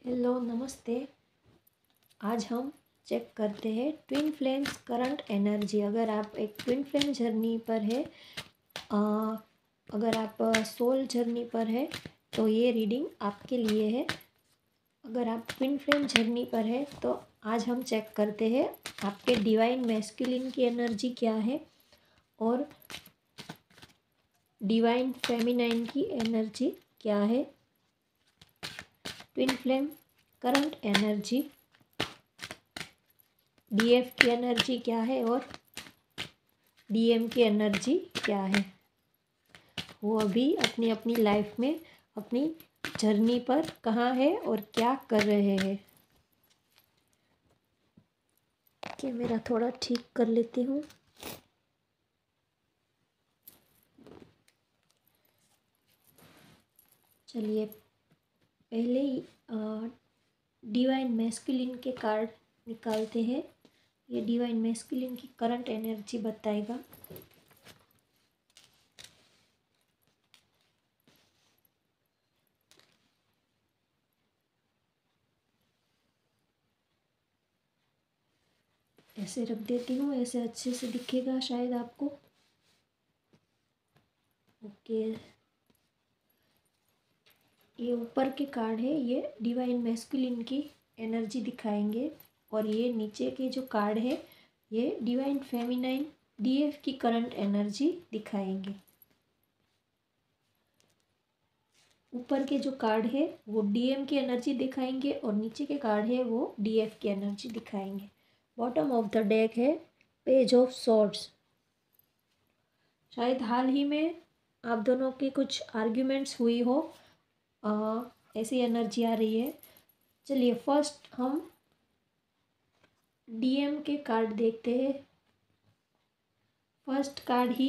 Hello नमस्ते। आज हम चेक करते हैं ट्विन फ्लेम्स करंट एनर्जी। अगर आप एक ट्विन फ्लेम जर्नी पर है, अगर आप सोल जर्नी पर है तो ये रीडिंग आपके लिए है। अगर आप ट्विन फ्लेम जर्नी पर है तो आज हम चेक करते हैं आपके डिवाइन मैस्कुलिन की एनर्जी क्या है और डिवाइन फेमिनाइन की एनर्जी क्या है। Twin flame current energy, DF की एनर्जी क्या है और डीएम की एनर्जी क्या है। वो अभी अपनी अपनी लाइफ में अपनी जर्नी पर कहाँ है और क्या कर रहे हैं। कैमरा थोड़ा ठीक कर लेती हूँ। चलिए पहले ही डिवाइन मैस्कुलिन के कार्ड निकालते हैं। ये डिवाइन मैस्कुलिन की करंट एनर्जी बताएगा। ऐसे रख देती हूँ, ऐसे अच्छे से दिखेगा शायद आपको। ओके, ये ऊपर के कार्ड है, ये डिवाइन मैस्कुलिन की एनर्जी दिखाएंगे और ये नीचे के जो कार्ड है ये डिवाइन फेमिनाइन डीएफ की करंट एनर्जी दिखाएंगे। ऊपर के जो कार्ड है वो डीएम की एनर्जी दिखाएंगे और नीचे के कार्ड है वो डीएफ की एनर्जी दिखाएंगे। बॉटम ऑफ द डेक है पेज ऑफ सॉर्ड्स। शायद हाल ही में आप दोनों की कुछ आर्ग्यूमेंट्स हुई हो, ऐसी एनर्जी आ रही है। चलिए फर्स्ट हम डीएम के कार्ड देखते हैं। फर्स्ट कार्ड ही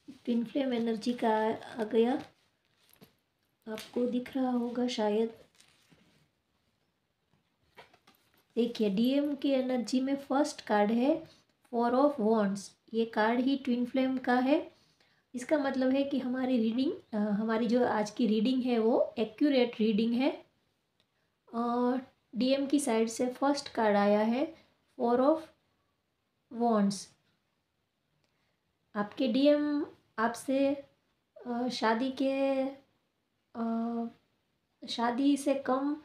ट्विन फ्लेम एनर्जी का आ गया, आपको दिख रहा होगा शायद। देखिए डीएम की एनर्जी में फर्स्ट कार्ड है फोर ऑफ वॉन्ड्स। ये कार्ड ही ट्विन फ्लेम का है। इसका मतलब है कि हमारी रीडिंग, हमारी जो आज की रीडिंग है वो एक्यूरेट रीडिंग है। और डीएम की साइड से फर्स्ट कार्ड आया है फोर ऑफ वॉन्ड्स। आपके डीएम आपसे शादी के शादी से कम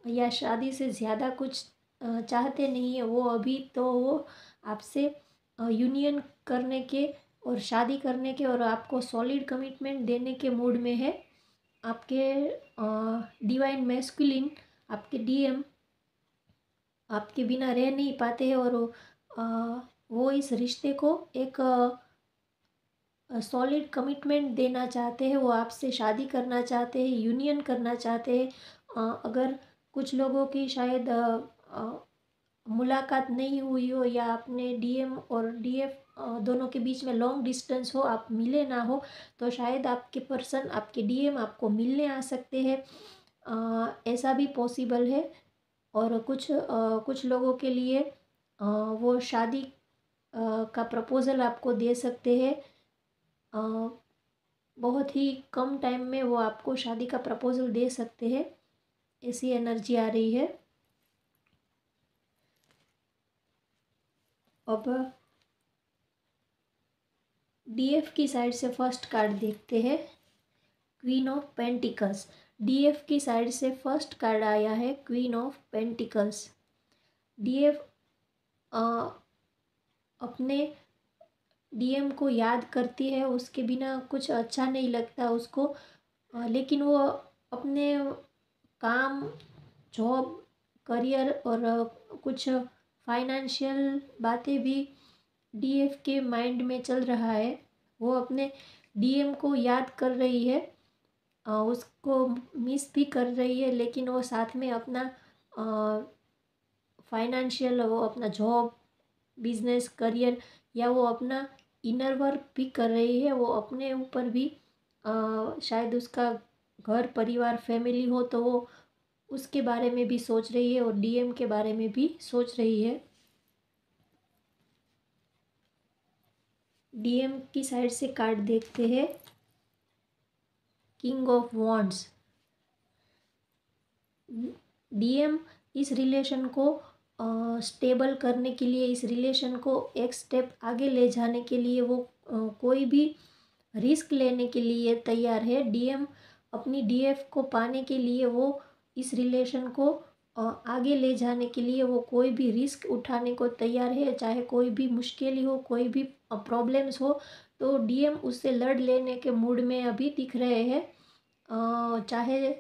या शादी से ज़्यादा कुछ चाहते नहीं है। वो अभी तो वो आपसे यूनियन करने के और शादी करने के और आपको सॉलिड कमिटमेंट देने के मूड में है। आपके डिवाइन मैस्कुलिन, आपके डीएम आपके बिना रह नहीं पाते हैं और वो इस रिश्ते को एक सॉलिड कमिटमेंट देना चाहते हैं। वो आपसे शादी करना चाहते हैं, यूनियन करना चाहते हैं। अगर कुछ लोगों की शायद मुलाकात नहीं हुई हो या आपने डीएम और डीएफ दोनों के बीच में लॉन्ग डिस्टेंस हो, आप मिले ना हो, तो शायद आपके पर्सन, आपके डीएम आपको मिलने आ सकते हैं। ऐसा भी पॉसिबल है। और कुछ लोगों के लिए वो शादी का प्रपोज़ल आपको दे सकते हैं। बहुत ही कम टाइम में वो आपको शादी का प्रपोज़ल दे सकते हैं, ऐसी एनर्जी आ रही है। अब डीएफ की साइड से फर्स्ट कार्ड देखते हैं, क्वीन ऑफ पेंटिकल्स। डीएफ की साइड से फर्स्ट कार्ड आया है क्वीन ऑफ पेंटिकल्स। डीएफ अपने डीएम को याद करती है, उसके बिना कुछ अच्छा नहीं लगता उसको। लेकिन वो अपने काम, जॉब, करियर और कुछ फाइनेंशियल बातें भी डीएफ के माइंड में चल रहा है। वो अपने डीएम को याद कर रही है, उसको मिस भी कर रही है, लेकिन वो साथ में अपना फाइनेंशियल, वो अपना जॉब, बिजनेस, करियर या वो अपना इनर वर्क भी कर रही है। वो अपने ऊपर भी शायद उसका घर परिवार फैमिली हो तो वो उसके बारे में भी सोच रही है और डीएम के बारे में भी सोच रही है। डीएम की साइड से कार्ड देखते हैं किंग ऑफ वॉन्ड्स। डीएम इस रिलेशन को स्टेबल करने के लिए, इस रिलेशन को एक स्टेप आगे ले जाने के लिए वो कोई भी रिस्क लेने के लिए तैयार है। डीएम अपनी डीएफ को पाने के लिए वो इस रिलेशन को आगे ले जाने के लिए वो कोई भी रिस्क उठाने को तैयार है, चाहे कोई भी मुश्किल हो, कोई भी प्रॉब्लम्स हो, तो डीएम उससे लड़ लेने के मूड में अभी दिख रहे हैं। चाहे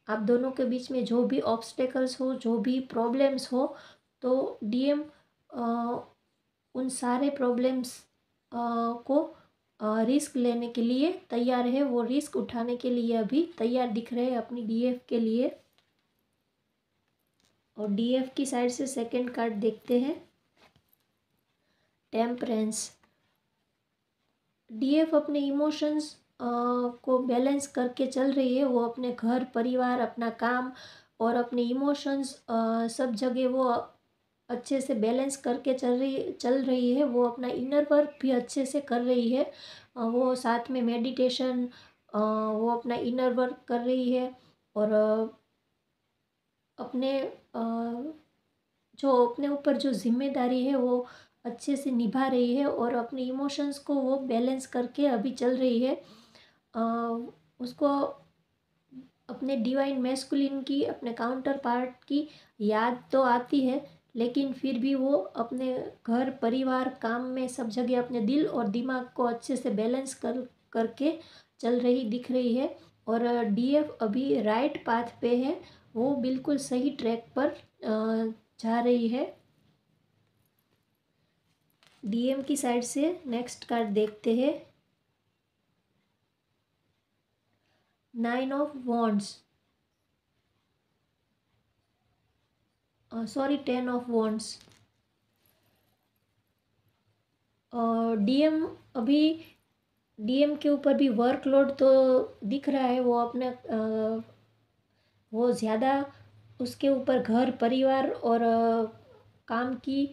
आप दोनों के बीच में जो भी ऑब्स्टेकल्स हो, जो भी प्रॉब्लम्स हो, तो डीएम उन सारे प्रॉब्लम्स को रिस्क लेने के लिए तैयार है। वो रिस्क उठाने के लिए अभी तैयार दिख रहे हैं अपनी डीएफ के लिए। और डीएफ की साइड से सेकंड कार्ड देखते हैं, टेम्परेंस। डीएफ अपने इमोशंस को बैलेंस करके चल रही है। वो अपने घर परिवार, अपना काम और अपने इमोशंस सब जगह वो अच्छे से बैलेंस करके चल रही है। वो अपना इनर वर्क भी अच्छे से कर रही है। वो साथ में मेडिटेशन, वो अपना इनर वर्क कर रही है और अपने जो अपने ऊपर जो जिम्मेदारी है वो अच्छे से निभा रही है और अपने इमोशंस को वो बैलेंस करके अभी चल रही है। उसको अपने डिवाइन मैस्कुलिन की, अपने काउंटर पार्ट की याद तो आती है, लेकिन फिर भी वो अपने घर परिवार काम में सब जगह अपने दिल और दिमाग को अच्छे से बैलेंस करके चल रही दिख रही है। और डीएफ अभी राइट पाथ पे है, वो बिल्कुल सही ट्रैक पर जा रही है। डीएम की साइड से नेक्स्ट कार्ड देखते हैं, 9 of wands, sorry 10 of wands. DM अभी, डीएम के ऊपर भी वर्कलोड तो दिख रहा है। वो अपने वो ज़्यादा उसके ऊपर घर परिवार और काम की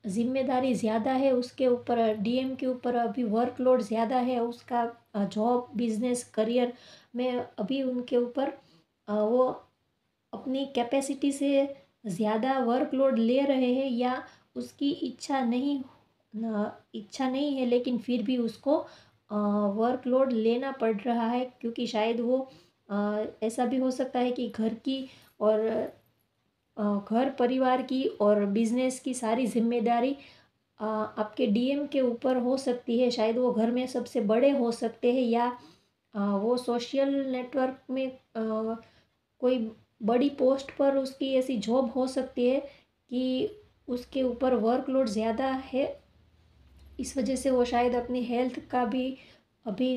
जिम्मेदारी ज़्यादा है उसके ऊपर। डीएम के ऊपर अभी वर्कलोड ज़्यादा है उसका, जॉब बिजनेस करियर में अभी उनके ऊपर वो अपनी कैपेसिटी से ज़्यादा वर्कलोड ले रहे हैं, या उसकी इच्छा नहीं है, लेकिन फिर भी उसको वर्कलोड लेना पड़ रहा है, क्योंकि शायद वो ऐसा भी हो सकता है कि घर की और घर परिवार की और बिजनेस की सारी जिम्मेदारी आपके डीएम के ऊपर हो सकती है। शायद वो घर में सबसे बड़े हो सकते हैं, या वो सोशल नेटवर्क में कोई बड़ी पोस्ट पर उसकी ऐसी जॉब हो सकती है कि उसके ऊपर वर्कलोड ज़्यादा है। इस वजह से वो शायद अपनी हेल्थ का भी अभी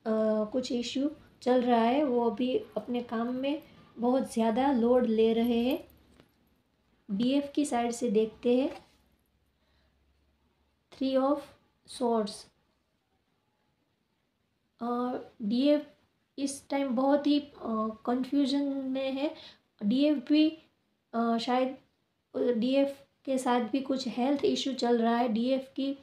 कुछ इश्यू चल रहा है। वो अभी अपने काम में बहुत ज़्यादा लोड ले रहे हैं। डीएफ की साइड से देखते हैं, 3 ऑफ सॉर्ड्स। डीएफ इस टाइम बहुत ही कंफ्यूजन में है। डीएफ भी शायद डीएफ के साथ भी कुछ हेल्थ इशू चल रहा है। डीएफ की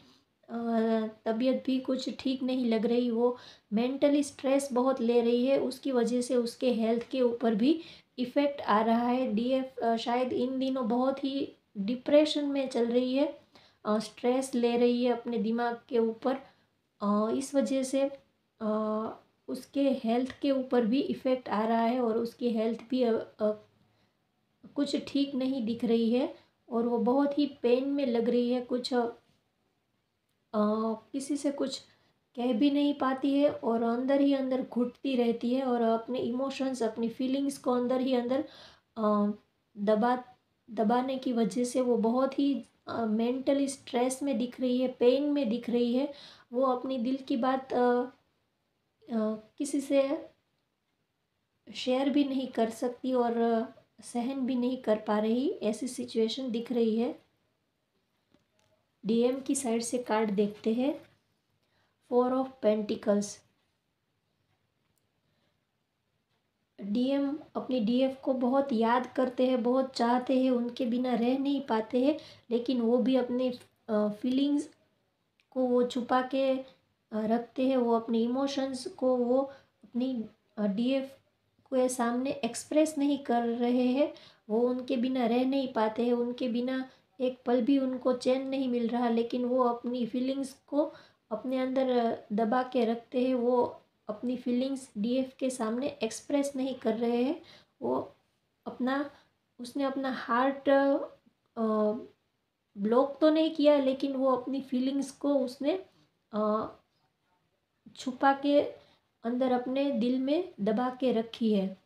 तबीयत भी कुछ ठीक नहीं लग रही। वो मेंटली स्ट्रेस बहुत ले रही है, उसकी वजह से उसके हेल्थ के ऊपर भी इफ़ेक्ट आ रहा है। डीएफ शायद इन दिनों बहुत ही डिप्रेशन में चल रही है, स्ट्रेस ले रही है अपने दिमाग के ऊपर। इस वजह से उसके हेल्थ के ऊपर भी इफ़ेक्ट आ रहा है और उसकी हेल्थ भी कुछ ठीक नहीं दिख रही है और वो बहुत ही पेन में लग रही है। कुछ किसी से कुछ कह भी नहीं पाती है और अंदर ही अंदर घुटती रहती है और अपने इमोशंस, अपनी फीलिंग्स को अंदर ही अंदर दबा दबाने की वजह से वो बहुत ही मेंटली स्ट्रेस में दिख रही है, पेन में दिख रही है। वो अपनी दिल की बात किसी से शेयर भी नहीं कर सकती और सहन भी नहीं कर पा रही, ऐसी सिचुएशन दिख रही है। डीएम की साइड से कार्ड देखते हैं, 4 ऑफ पेंटिकल्स। डीएम अपनी डीएफ को बहुत याद करते हैं, बहुत चाहते हैं, उनके बिना रह नहीं पाते हैं, लेकिन वो भी अपने फीलिंग्स को वो छुपा के रखते हैं। वो अपने इमोशंस को वो अपनी डीएफ के सामने एक्सप्रेस नहीं कर रहे हैं। वो उनके बिना रह नहीं पाते हैं, उनके बिना एक पल भी उनको चैन नहीं मिल रहा, लेकिन वो अपनी फीलिंग्स को अपने अंदर दबा के रखते हैं। वो अपनी फीलिंग्स डीएफ के सामने एक्सप्रेस नहीं कर रहे हैं। वो अपना उसने अपना हार्ट ब्लॉक तो नहीं किया, लेकिन वो अपनी फीलिंग्स को उसने छुपा के अंदर अपने दिल में दबा के रखी है।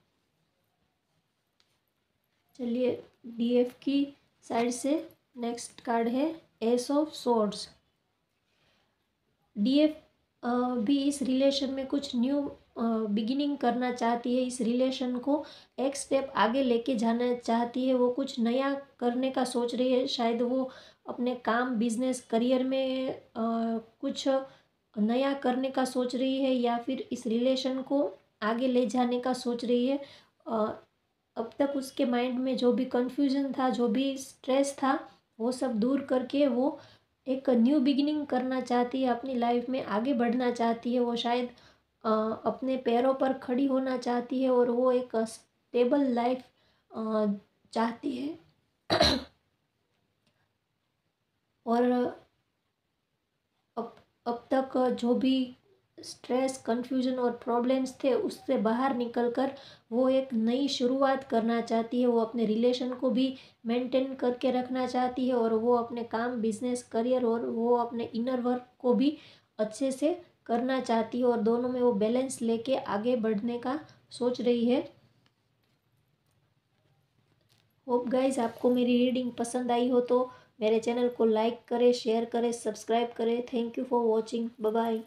चलिए डीएफ की साइड से नेक्स्ट कार्ड है एस ऑफ सोर्ड्स। डीएफ भी इस रिलेशन में कुछ न्यू बिगिनिंग करना चाहती है। इस रिलेशन को एक स्टेप आगे लेके जाना चाहती है। वो कुछ नया करने का सोच रही है। शायद वो अपने काम, बिजनेस, करियर में कुछ नया करने का सोच रही है, या फिर इस रिलेशन को आगे ले जाने का सोच रही है। अब तक उसके माइंड में जो भी कन्फ्यूजन था, जो भी स्ट्रेस था, वो सब दूर करके वो एक न्यू बिगिनिंग करना चाहती है, अपनी लाइफ में आगे बढ़ना चाहती है। वो शायद अपने पैरों पर खड़ी होना चाहती है और वो एक स्टेबल लाइफ चाहती है। और अब तक जो भी स्ट्रेस, कन्फ्यूजन और प्रॉब्लम्स थे, उससे बाहर निकलकर वो एक नई शुरुआत करना चाहती है। वो अपने रिलेशन को भी मेंटेन करके रखना चाहती है, और वो अपने काम, बिजनेस, करियर और वो अपने इनर वर्क को भी अच्छे से करना चाहती है, और दोनों में वो बैलेंस लेके आगे बढ़ने का सोच रही है। होप गाइज आपको मेरी रीडिंग पसंद आई हो तो मेरे चैनल को लाइक करें, शेयर करें, सब्सक्राइब करें। Thank you for watching. Bye bye.